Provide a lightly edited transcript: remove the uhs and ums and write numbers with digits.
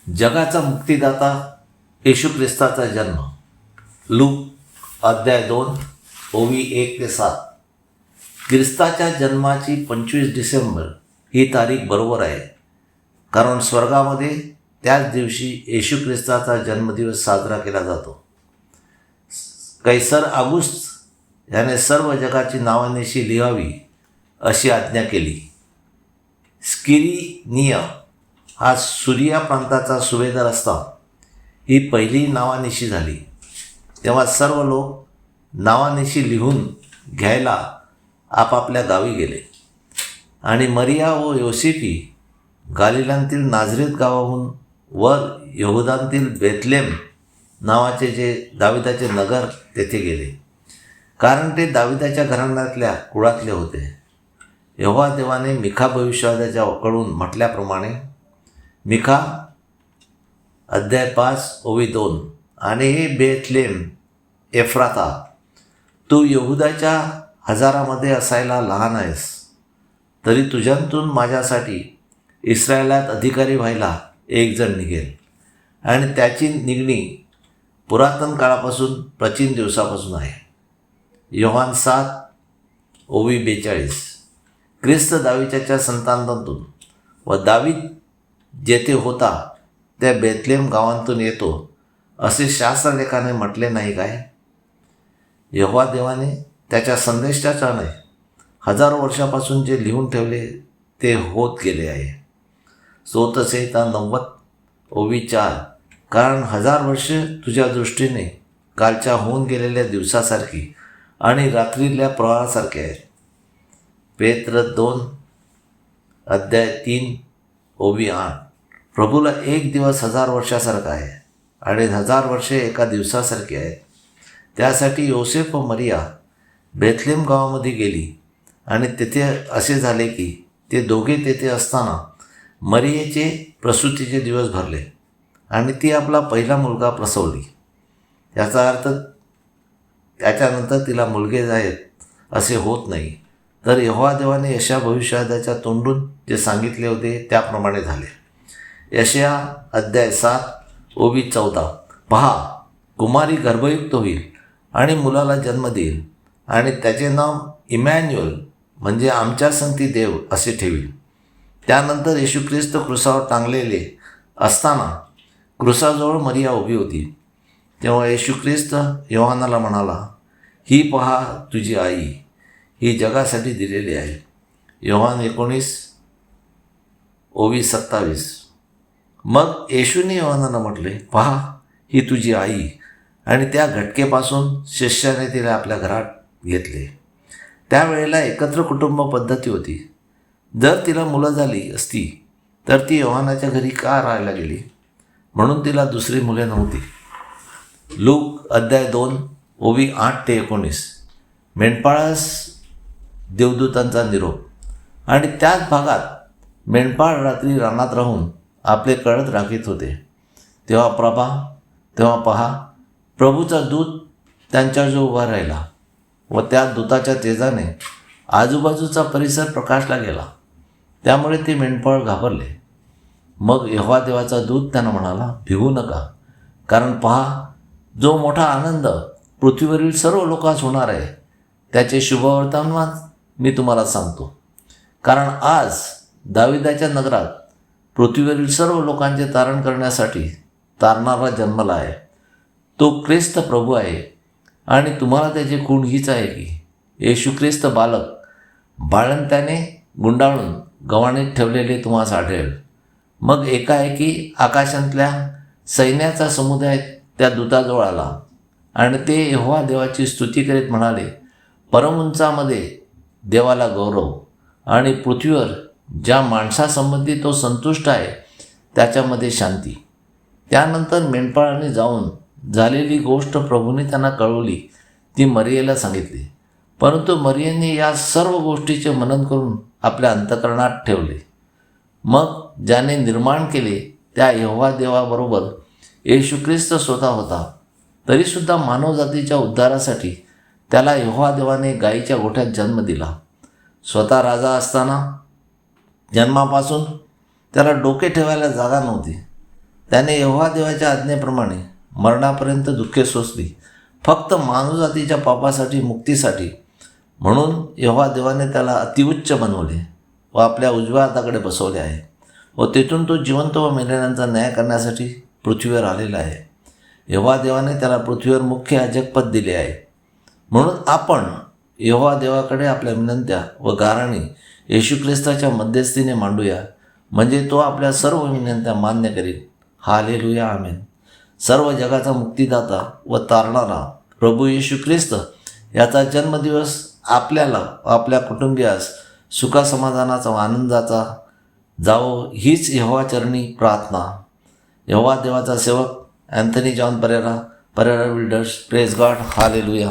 जगाचा मुक्तिदाता येशू ख्रिस्ताचा जन्म. लूक अध्याय 2 ओवी 1-7. ख्रिस्ताच्या जन्माची 25 डिसेंबर ही तारीख बरोबर आहे, कारण स्वर्गामध्ये त्याच दिवशी येशू ख्रिस्ताचा जन्मदिवस साजरा केला जातो. कैसर ऑगस्ट याने सर्व जगाची नावानिशी लिहावी अशी आज्ञा केली. स्किरिनिय हा सुरिया प्रांताचा सुभेदार असता ही पहिली नावानिशी झाली. तेव्हा सर्व लोक नावानिशी लिहून घ्यायला आपापल्या गावी गेले आणि मरिया व योसेफी गालिलांतील नाझरेत गावाहून वर यहुदांतील बेथलेम नावाचे जे दाविदाचे नगर तेथे गेले, कारण ते दाविदाच्या घराण्यातल्या कुळातले होते. यहोवा देवाने मिखा भविष्यवाद्याच्याकडून म्हटल्याप्रमाणे मिखा अध्याय 5 ओवी 2. आणि हे बेथलेम एफ्राता, तू यहुदाच्या हजारामध्ये असायला लहान आहेस, तरी तुझ्यातून माझ्यासाठी इस्रायलात अधिकारी व्हायला एक जण निघेल, आणि त्याची निघणी पुरातन काळापासून प्राचीन दिवसापासून आहे. योहान 7 ओवी 42. ख्रिस्त दाविदाच्या संतानातून व दावीद जेथे होता त्या बेथलेम गावांतून येतो असे शास्त्रलेखाने म्हटले नाही काय? यहोवा देवाने त्याच्या संदेशाच्याने हजारो वर्षापासून जे लिहून ठेवले ते होत गेले आहे. स्तोत्रसंहिता 90 ओवी 4. कारण 1000 वर्षे तुझ्या दृष्टीने कालच्या होऊन गेलेल्या दिवसासारखी आणि रात्रीतल्या प्रवाहासारखे आहेत. पेत्र 2 अध्याय 3 ओवी 8. प्रभूला एक दिवस 1000 वर्षासारखा आहे आणि 1000 वर्षे एका दिवसासारखी आहेत. त्यासाठी योसेफ व मरिया बेथलेम गावामध्ये गेली, आणि तेथे असे झाले की ते दोघे तेथे असताना मरियेचे प्रसूतीचे दिवस भरले आणि ती आपला पहिला मुलगा प्रसवली. याचा अर्थ त्याच्यानंतर तिला मुलगे आहेत असे होत नाही, तर यहोवा देवाने यशया भविष्यवाद्याच्या तोंडून जे सांगितले होते त्याप्रमाणे झाले. यशया अध्याय 7 ओवी 14. पहा, कुमारी गर्भयुक्त होईल आणि मुलाला जन्म देईल, आणि त्याचे नाव इमॅन्युअल म्हणजे आमच्या संगती देव असे ठेवील. त्यानंतर येशू ख्रिस्त क्रूसावर टांगलेले असताना क्रूसाजवळ मरिया उभी होती. तेव्हा येशू ख्रिस्त योहानाला म्हणाला, ही पहा तुझी आई, ही जगासाठी दिलेली आहे. योहान 19 ओवी 27. मग येशूने योहानाला म्हटले, पहा ही तुझी आई, आणि त्या घटकेपासून शिष्याने तिला आपल्या घरात घेतले. त्यावेळेला एकत्र कुटुंब पद्धती होती. जर तिला मुलं झाली असती तर ती योहानाच्या घरी का राहायला गेली? म्हणून तिला दुसरी मुले नव्हती. लूक अध्याय 2 ओवी 8-19. मेंढपाळास देवदूतांचा निरोप. आणि त्याच भागात मेंढपाळ रात्री रानात राहून आपले कळत राखीत होते. तेव्हा पहा, प्रभूचा दूत त्यांच्याजवळ उभा राहिला, व त्या दूताच्या तेजाने आजूबाजूचा परिसर प्रकाशला गेला. त्यामुळे ते मेंढपाळ घाबरले. मग यहोवा देवाचा दूत त्यांना म्हणाला, भिवू नका, कारण पहा, जो मोठा आनंद पृथ्वीवरील सर्व लोकांस होणार आहे त्याचे शुभवर्तमान मी तुम्हाला सांगतो. कारण आज दाविदाच्या नगरात पृथ्वीवरील सर्व लोकांचे तारण करण्यासाठी तारणारा जन्मला आहे. तो ख्रिस्त प्रभू आहे, आणि तुम्हाला त्याची खूण हीच आहे की येशू ख्रिस्त बालक बाळंत्याने गुंडाळून गव्हाणीत ठेवलेले तुम्हाला आढळेल. मग एकाएकी आकाशातल्या सैन्याचा समुदाय त्या दूताजवळ आला, आणि ते यहोवा देवाची स्तुती करीत म्हणाले, परमउंचामध्ये देवाला गौरव, आणि पृथ्वीवर ज्या माणसासंबंधी तो संतुष्ट आहे त्याच्यामध्ये शांती. त्यानंतर मेंढपाळांनी जाऊन झालेली गोष्ट प्रभूने त्यांना कळवली, ती मरियेला सांगितली. परंतु मरियेने या सर्व गोष्टीचे मनन करून आपल्या अंतःकरणात ठेवले. मग ज्याने निर्माण केले त्या यहोवा देवाबरोबर येशू ख्रिस्त स्वतः होता, तरीसुद्धा मानवजातीच्या उद्धारासाठी त्याला यहोवा देवाने गायीच्या गोठ्यात जन्म दिला. स्वतः राजा असताना जन्मापासून त्याला डोके ठेवायला जागा नव्हती, त्याने यहोवा देवाच्या आज्ञेप्रमाणे मरणापर्यंत दुःखे सोसली, फक्त मानवजातीच्या पापासाठी, मुक्तीसाठी. म्हणून यहोवा देवाने त्याला अतिउच्च बनवले व आपल्या उजव्या हाताकडे बसवले आहे व तेथून तो जिवंत व मेलेल्यांचा न्याय करण्यासाठी पृथ्वीवर आलेला आहे. यहोवा देवाने त्याला पृथ्वीवर मुख्य याजकपद दिले आहे. म्हणून आपण यहोवा देवाकडे आपल्या विनंत्या व गाराणी येशू ख्रिस्ताच्या मध्यस्थीने मांडूया, म्हणजे तो आपल्या सर्व विनंत्या मान्य करील. हालेलुया, आमेन. सर्व जगाचा मुक्तिदाता व तारणारा प्रभू येशू ख्रिस्त याचा जन्मदिवस आपल्याला व आपल्या कुटुंबियास सुखासमाधानाचा व आनंदाचा जावो, हीच यहोवाचरणी प्रार्थना. यहोवा देवाचा सेवक Anthony John Pereira, Pereira builders. Praise God. Hallelujah.